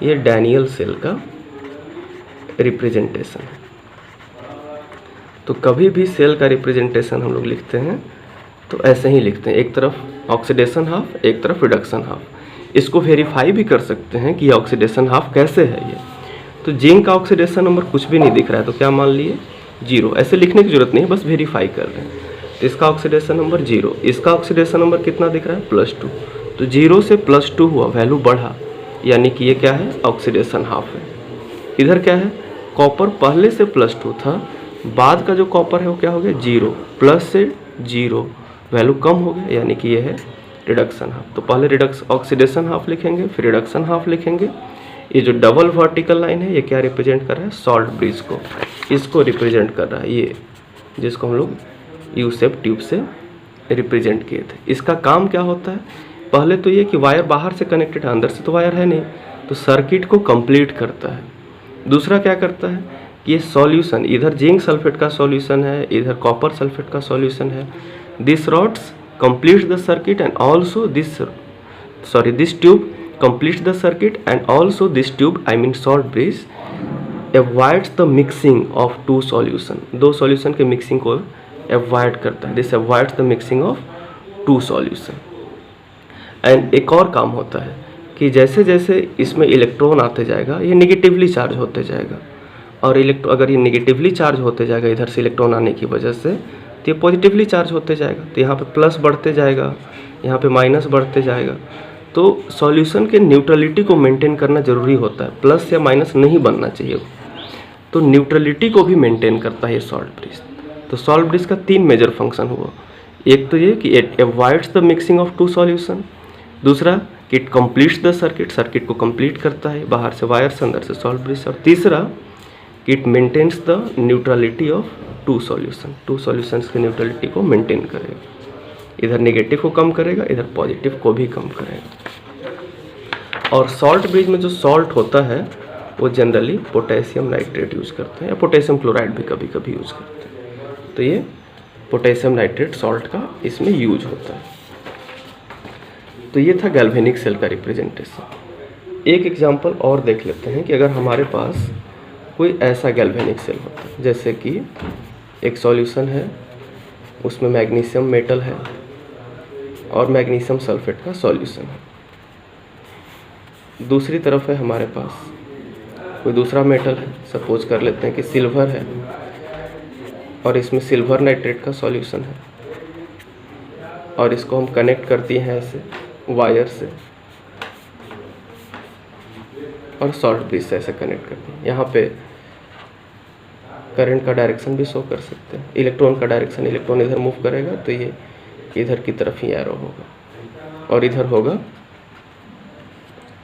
ये डैनियल सेल का रिप्रेजेंटेशन है। तो कभी भी सेल का रिप्रेजेंटेशन हम लोग लिखते हैं तो ऐसे ही लिखते हैं, एक तरफ ऑक्सीडेशन हाफ एक तरफ रिडक्शन हाफ। इसको वेरीफाई भी कर सकते हैं कि ऑक्सीडेशन हाफ कैसे है ये। तो जिंक का ऑक्सीडेशन नंबर कुछ भी नहीं दिख रहा है तो क्या मान लिए 0, ऐसे लिखने की जरूरत नहीं है, बस वेरीफाई कर रहे हैं। तो इसका ऑक्सीडेशन नंबर 0, इसका ऑक्सीडेशन नंबर कितना दिख रहा है +2, तो 0 से +2 हुआ, वैल्यू बढ़ा, यानी कि ये क्या है, ऑक्सीडेशन हाफ है। इधर क्या है, कॉपर पहले से +2 था, बाद का जो कॉपर है वो क्या हो गया 0, प्लस से 0 वैल्यू कम हो गया, यानी कि ये है रिडक्शन हाफ। तो पहले ऑक्सीडेशन हाफ लिखेंगे, फिर रिडक्शन हाफ लिखेंगे। ये जो डबल वर्टिकल लाइन है ये क्या रिप्रेजेंट कर रहा है, सॉल्ट ब्रिज को, इसको रिप्रेजेंट कर रहा है, ये जिसको हम लोग यू शेप ट्यूब से रिप्रेजेंट किए थे। इसका काम क्या होता है, पहले तो ये कि वायर बाहर से कनेक्टेड है, अंदर से तो वायर है नहीं, तो सर्किट को कंप्लीट करता है। दूसरा क्या करता है कि ये सॉल्यूशन, इधर जिंक सल्फेट का सॉल्यूशन है, इधर कॉपर सल्फेट का सॉल्यूशन है। This rods completes the circuit and also this tube completes the circuit, and also this tube, I mean salt bridge, avoids the mixing of 2 solution, 2 solution के mixing को avoid करता है। this avoids the mixing of 2 solution and एक और काम होता है कि जैसे जैसे इसमें इलेक्ट्रॉन आते जाएगा ये निगेटिवली चार्ज होते जाएगा, और अगर ये निगेटिवली चार्ज होते जाएगा इधर से इलेक्ट्रॉन आने की वजह से, तो ये पॉजिटिवली चार्ज होते जाएगा। तो यहाँ पे प्लस बढ़ते जाएगा, यहाँ पे माइनस बढ़ते जाएगा। तो सॉल्यूशन के न्यूट्रलिटी को मेंटेन करना ज़रूरी होता है, प्लस या माइनस नहीं बनना चाहिए। तो न्यूट्रलिटी को भी मेंटेन करता है ये सॉल्ट ब्रिज। तो सॉल्ट ब्रिज का 3 मेजर फंक्शन हुआ। एक तो ये कि it avoids the mixing of 2 solution, दूसरा कि it completes the circuit, circuit को कंप्लीट करता है, बाहर से वायर्स अंदर से सॉल्ट ब्रिज, और तीसरा कि it maintains the neutrality of 2 solution, 2 solutions की न्यूट्रलिटी को मेंटेन करेगा, इधर नेगेटिव को कम करेगा, इधर पॉजिटिव को भी कम करेगा। और सॉल्ट ब्रिज में जो सॉल्ट होता है वो जनरली पोटेशियम नाइट्रेट यूज़ करते हैं, या पोटेशियम क्लोराइड भी कभी कभी यूज़ करते हैं। तो ये पोटेशियम नाइट्रेट सॉल्ट का इसमें यूज होता है। तो ये था गैल्वेनिक सेल का रिप्रेजेंटेशन। एक एग्जांपल और देख लेते हैं कि अगर हमारे पास कोई ऐसा गैल्वेनिक सेल होता है, जैसे कि एक सॉल्यूशन है, उसमें मैग्नीशियम मेटल है और मैग्नीशियम सल्फेट का सॉल्यूशन है। दूसरी तरफ है हमारे पास कोई दूसरा मेटल है, सपोज कर लेते हैं कि सिल्वर है, और इसमें सिल्वर नाइट्रेट का सॉल्यूशन है, और इसको हम कनेक्ट करती हैं ऐसे वायर से, और सॉल्ट ब्रिज से ऐसे कनेक्ट करते हैं। यहाँ पे करंट का डायरेक्शन भी शो कर सकते हैं, इलेक्ट्रॉन का डायरेक्शन, इलेक्ट्रॉन इधर मूव करेगा तो ये इधर की तरफ ही एरो होगा, और इधर होगा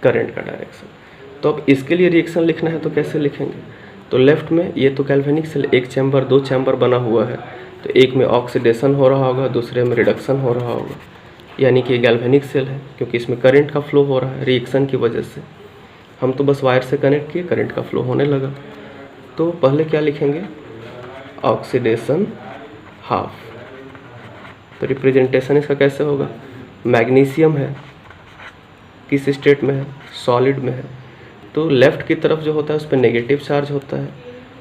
करंट का डायरेक्शन। तो अब इसके लिए रिएक्शन लिखना है तो कैसे लिखेंगे? तो लेफ्ट में ये तो गैल्वेनिक सेल, एक चैम्बर 2 चैम्बर बना हुआ है, तो एक में ऑक्सीडेशन हो रहा होगा, दूसरे में रिडक्शन हो रहा होगा, यानी कि गैल्वेनिक सेल है, क्योंकि इसमें करंट का फ्लो हो रहा है रिएक्शन की वजह से। हम तो बस वायर से कनेक्ट किए, करंट का फ्लो होने लगा। तो पहले क्या लिखेंगे? Oxidation half. तो रिप्रेजेंटेशन इसका कैसे होगा? मैग्नीशियम है, किस स्टेट में है? सॉलिड में है। तो लेफ्ट की तरफ जो होता है उस पर नेगेटिव चार्ज होता है,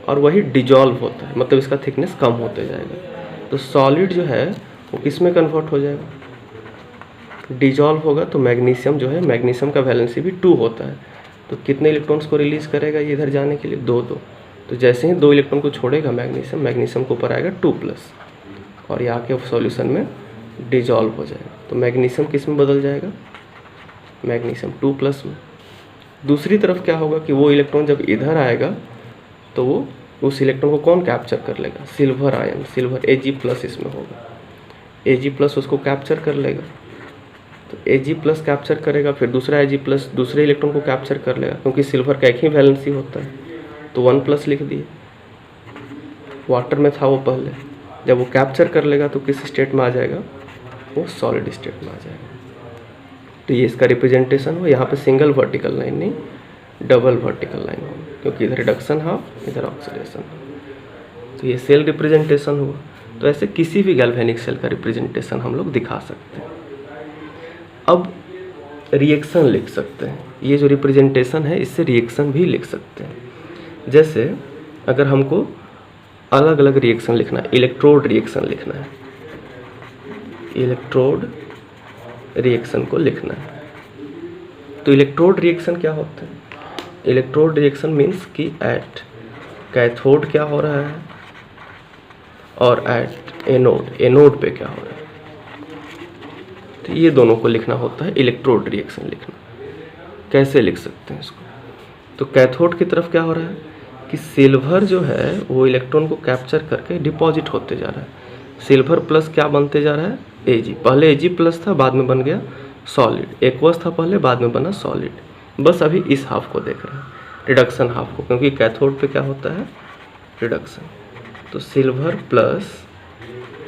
और वही डिजॉल्व होता है, मतलब इसका थिकनेस कम होते जाएगा। तो सॉलिड जो है वो किस में कन्वर्ट हो जाएगा? डिजॉल्व होगा। तो मैग्नीशियम जो है, मैग्नीशियम का वैलेंसी भी 2 होता है, तो कितने इलेक्ट्रॉन्स को रिलीज करेगा ये इधर जाने के लिए? 2। तो जैसे ही 2 इलेक्ट्रॉन को छोड़ेगा मैग्नीशियम, मैग्नीशियम को ऊपर आएगा 2+, और ये आके सॉल्यूशन में डिजॉल्व हो जाएगा। तो मैग्नीशियम किस में बदल जाएगा? मैग्नीशियम 2+ में। दूसरी तरफ क्या होगा कि वो इलेक्ट्रॉन जब इधर आएगा तो वो उस इलेक्ट्रॉन को कौन कैप्चर कर लेगा? सिल्वर आयन, सिल्वर Ag+ इसमें होगा, Ag+ उसको कैप्चर कर लेगा। तो Ag+ कैप्चर करेगा, फिर दूसरा Ag+ दूसरे इलेक्ट्रॉन को कैप्चर कर लेगा, क्योंकि सिल्वर का एक ही वैलेंसी होता है, तो 1+ लिख दिए। वाटर में था वो पहले, जब वो कैप्चर कर लेगा तो किस स्टेट में आ जाएगा? वो सॉलिड स्टेट में आ जाएगा। तो ये इसका रिप्रेजेंटेशन हो। यहाँ पे सिंगल वर्टिकल लाइन नहीं, डबल वर्टिकल लाइन हो, क्योंकि इधर रिडक्शन हाफ, इधर ऑक्सीडेशन। तो ये सेल रिप्रेजेंटेशन हुआ। तो ऐसे किसी भी गैल्वेनिक सेल का रिप्रेजेंटेशन हम लोग दिखा सकते हैं। अब रिएक्शन लिख सकते हैं। ये जो रिप्रेजेंटेशन है इससे रिएक्शन भी लिख सकते हैं। जैसे अगर हमको अलग अलग रिएक्शन लिखना है, इलेक्ट्रोड रिएक्शन लिखना है, इलेक्ट्रोड रिएक्शन को लिखना है। तो इलेक्ट्रोड रिएक्शन क्या होता है? इलेक्ट्रोड रिएक्शन मीन्स कि एट कैथोड क्या हो रहा है और एट एनोड, एनोड पे क्या हो रहा है। तो ये दोनों को लिखना होता है इलेक्ट्रोड रिएक्शन लिखना। कैसे लिख सकते हैं इसको? तो कैथोड की तरफ क्या हो रहा है कि सिल्वर जो है वो इलेक्ट्रॉन को कैप्चर करके डिपॉजिट होते जा रहा है। सिल्वर प्लस क्या बनते जा रहा है? Ag। पहले Ag+ था, बाद में बन गया सॉलिड। एक्वस था पहले, बाद में बना सॉलिड। बस अभी इस हाफ को देख रहे हैं, रिडक्शन हाफ को, क्योंकि कैथोड पे क्या होता है? रिडक्शन। तो सिल्वर प्लस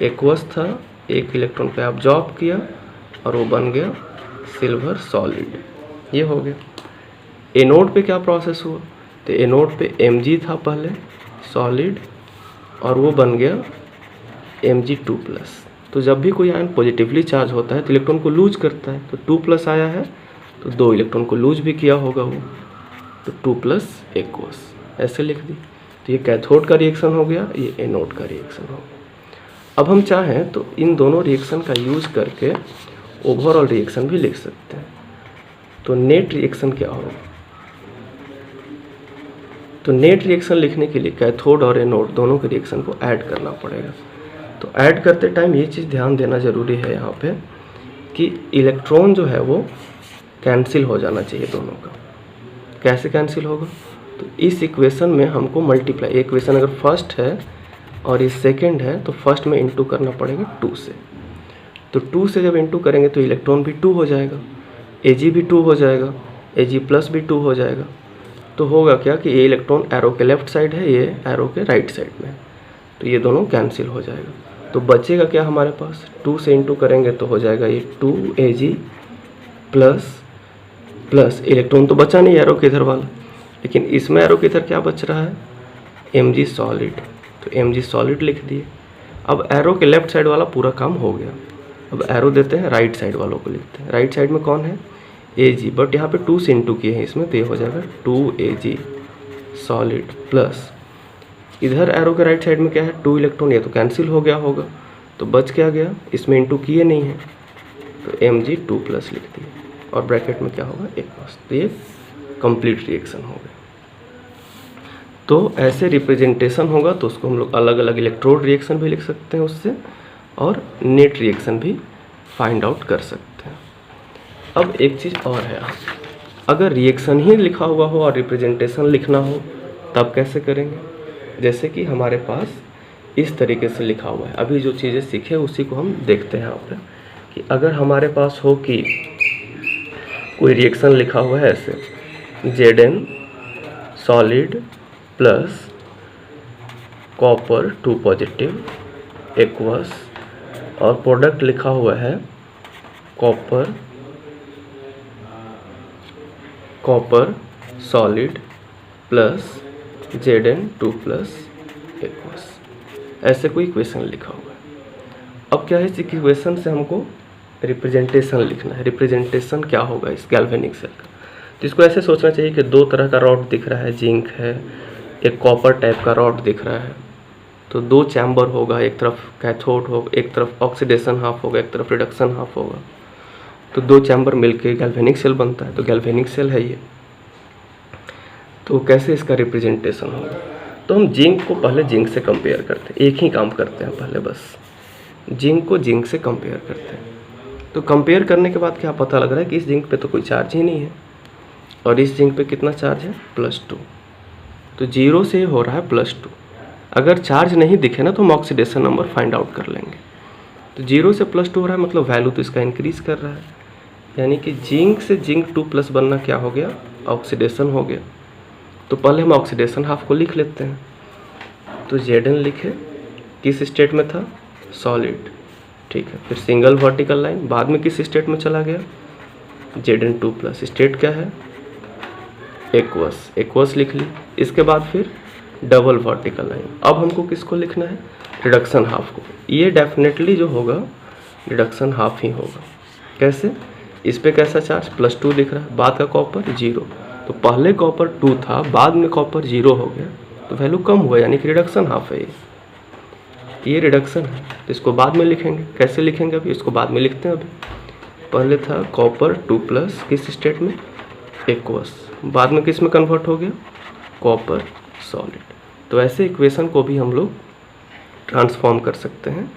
एक्वस था, एक इलेक्ट्रॉन पे अब्जॉर्ब किया और वो बन गया सिल्वर सॉलिड। ये हो गया। एनोड पे क्या प्रोसेस हुआ? तो एनोड पे Mg था पहले सॉलिड, और वो बन गया Mg2+। तो जब भी कोई आयन पॉजिटिवली चार्ज होता है तो इलेक्ट्रॉन को लूज करता है। तो 2+ आया है तो 2 इलेक्ट्रॉन को लूज भी किया होगा वो, तो 2+ एक्वस ऐसे लिख दी। तो ये कैथोड का रिएक्शन हो गया, ये एनोड का रिएक्शन हो गया। अब हम चाहें तो इन दोनों रिएक्शन का यूज करके ओवरऑल रिएक्शन भी लिख सकते हैं। तो नेट रिएक्शन क्या होगा? तो नेट रिएक्शन लिखने के लिए कैथोड और एनोड दोनों के रिएक्शन को ऐड करना पड़ेगा। तो ऐड करते टाइम ये चीज़ ध्यान देना ज़रूरी है यहाँ पे कि इलेक्ट्रॉन जो है वो कैंसिल हो जाना चाहिए दोनों का। कैसे कैंसिल होगा? तो इस इक्वेशन में हमको मल्टीप्लाई, इक्वेशन अगर फर्स्ट है और ये सेकंड है तो फर्स्ट में इंटू करना पड़ेगा 2 से। तो 2 से जब इंटू करेंगे तो इलेक्ट्रॉन भी 2 हो जाएगा, Ag भी 2 हो जाएगा, Ag प्लस भी 2 हो जाएगा। तो होगा क्या कि ये इलेक्ट्रॉन एरो के लेफ्ट साइड है, ये एरो के राइट साइड में है, तो ये दोनों कैंसिल हो जाएगा। तो बचेगा क्या हमारे पास? 2 से इंटू करेंगे तो हो जाएगा ये 2Ag प्लस इलेक्ट्रॉन तो बचा नहीं एरो के इधर वाला, लेकिन इसमें एरो के इधर क्या बच रहा है? Mg solid. तो Mg सॉलिड लिख दिए। अब एरो के लेफ्ट साइड वाला पूरा काम हो गया। अब एरो देते हैं राइट साइड वालों को लिखते हैं। राइट साइड में कौन है? Ag, बट यहाँ पे 2 से इंटू किए हैं इसमें, तो ये हो जाएगा 2Ag सॉलिड प्लस इधर एरो के राइट साइड में क्या है? 2 इलेक्ट्रॉन, ये तो कैंसिल हो गया होगा, तो बच क्या गया? इसमें इंटू किए नहीं है तो Mg 2 प्लस लिख दिए और ब्रैकेट में क्या होगा? एक प्लस। तो ये कंप्लीट रिएक्शन हो गया। तो ऐसे रिप्रेजेंटेशन होगा तो उसको हम लोग अलग अलग इलेक्ट्रोड रिएक्शन भी लिख सकते हैं उससे, और नेट रिएक्शन भी फाइंड आउट कर सकते हैं। अब एक चीज़ और है, अगर रिएक्शन ही लिखा हुआ हो और रिप्रेजेंटेशन लिखना हो तब कैसे करेंगे? जैसे कि हमारे पास इस तरीके से लिखा हुआ है, अभी जो चीज़ें सीखे उसी को हम देखते हैं यहाँ पर, कि अगर हमारे पास हो कि कोई रिएक्शन लिखा हुआ है ऐसे Zn solid plus copper 2 positive aqueous, और प्रोडक्ट लिखा हुआ है copper solid plus Zn 2 plus aqueous, ऐसे कोई इक्वेशन लिखा हुआ है। अब क्या है, इस इक्वेशन से हमको रिप्रेजेंटेशन लिखना है। रिप्रेजेंटेशन क्या होगा इस गैल्वेनिक सेल का? तो इसको ऐसे सोचना चाहिए कि 2 तरह का रॉड दिख रहा है, जिंक है, एक कॉपर टाइप का रॉड दिख रहा है, तो 2 चैम्बर होगा, एक तरफ कैथोड होगा, एक तरफ ऑक्सीडेशन हाफ होगा, एक तरफ रिडक्शन हाफ होगा, तो 2 चैम्बर मिलके गैल्वेनिक सेल बनता है। तो गैल्वेनिक सेल है ये। तो कैसे इसका रिप्रेजेंटेशन होगा? तो हम जिंक को पहले जिंक से कंपेयर करते हैं, एक ही काम करते हैं पहले, बस जिंक को जिंक से कंपेयर करते हैं। तो कंपेयर करने के बाद क्या पता लग रहा है कि इस जिंक पे तो कोई चार्ज ही नहीं है, और इस जिंक पे कितना चार्ज है? +2। तो 0 से हो रहा है +2। अगर चार्ज नहीं दिखे ना तो हम ऑक्सीडेशन नंबर फाइंड आउट कर लेंगे। तो 0 से +2 हो रहा है, मतलब वैल्यू तो इसका इंक्रीज कर रहा है, यानी कि जिंक से जिंक 2+ बनना क्या हो गया? ऑक्सीडेशन हो गया। तो पहले हम ऑक्सीडेशन हाफ को लिख लेते हैं। तो Zn लिखे, किस स्टेट में था? सॉलिड, ठीक है। फिर सिंगल वर्टिकल लाइन, बाद में किस स्टेट में चला गया? Zn 2+, स्टेट क्या है? एक्वस लिख ली। इसके बाद फिर डबल वर्टिकल लाइन। अब हमको किसको लिखना है? रिडक्शन हाफ को। ये डेफिनेटली जो होगा रिडक्शन हाफ ही होगा। कैसे? इस पे कैसा चार्ज? +2 दिख रहा है, बाद का कॉपर 0, तो पहले कॉपर 2 था, बाद में कॉपर 0 हो गया, तो वैल्यू कम हुआ, यानी कि रिडक्शन हाफ है ये रिडक्शन है। तो इसको बाद में लिखेंगे। कैसे लिखेंगे? अभी इसको बाद में लिखते हैं। अभी पहले था कॉपर 2+, किस स्टेट में? एक्वस, बाद में किस में कन्वर्ट हो गया? Copper solid. तो ऐसे इक्वेशन को भी हम लोग ट्रांसफॉर्म कर सकते हैं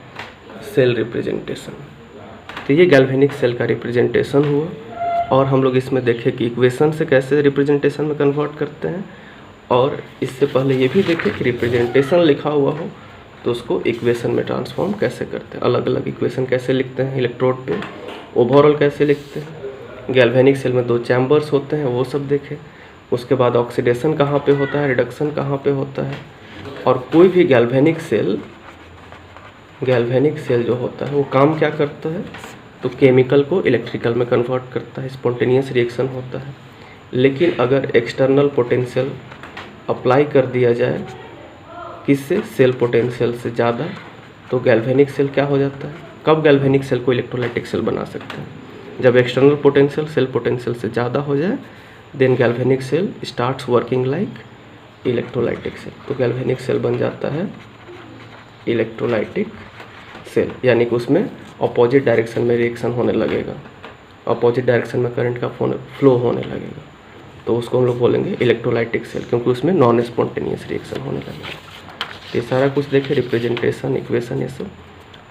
सेल रिप्रेजेंटेशन। तो ये गैल्वेनिक सेल का रिप्रेजेंटेशन हुआ, और हम लोग इसमें देखें कि इक्वेशन से कैसे रिप्रेजेंटेशन में कन्वर्ट करते हैं, और इससे पहले ये भी देखें कि रिप्रेजेंटेशन लिखा हुआ हो तो उसको इक्वेशन में ट्रांसफॉर्म कैसे करते हैं, अलग अलग इक्वेशन कैसे लिखते हैं इलेक्ट्रोड पे, ओवरऑल कैसे लिखते हैं, गैल्वेनिक सेल में 2 चैम्बर्स होते हैं वो सब देखें। उसके बाद ऑक्सीडेशन कहाँ पे होता है, रिडक्शन कहाँ पे होता है, और कोई भी गैल्वेनिक सेल जो होता है वो काम क्या करता है? तो केमिकल को इलेक्ट्रिकल में कन्वर्ट करता है, स्पॉन्टेनियस रिएक्शन होता है। लेकिन अगर एक्सटर्नल पोटेंशियल अप्लाई कर दिया जाए, किससे? सेल पोटेंशियल से ज़्यादा, तो गैल्वेनिक सेल क्या हो जाता है? कब गैल्वेनिक सेल को इलेक्ट्रोलाइटिक सेल बना सकते हैं? जब एक्सटर्नल पोटेंशियल सेल पोटेंशियल से ज़्यादा हो जाए, then galvanic cell starts working like electrolytic cell. तो गैल्वेनिक सेल बन जाता है इलेक्ट्रोलाइटिक सेल, यानी कि उसमें अपोजिट डायरेक्शन में रिएक्शन होने लगेगा, अपोजिट डायरेक्शन में करंट का फ्लो होने लगेगा, तो उसको हम लोग बोलेंगे इलेक्ट्रोलाइटिक सेल, क्योंकि उसमें नॉन स्पॉन्टेनियस रिएक्शन होने लगेगा। ये सारा कुछ देखे, रिप्रेजेंटेशन, इक्वेशन, ये सब।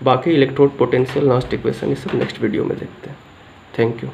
बाकी इलेक्ट्रोड पोटेंशियल, लास्ट इक्वेशन, ये सब नेक्स्ट वीडियो में देखते हैं। Thank you.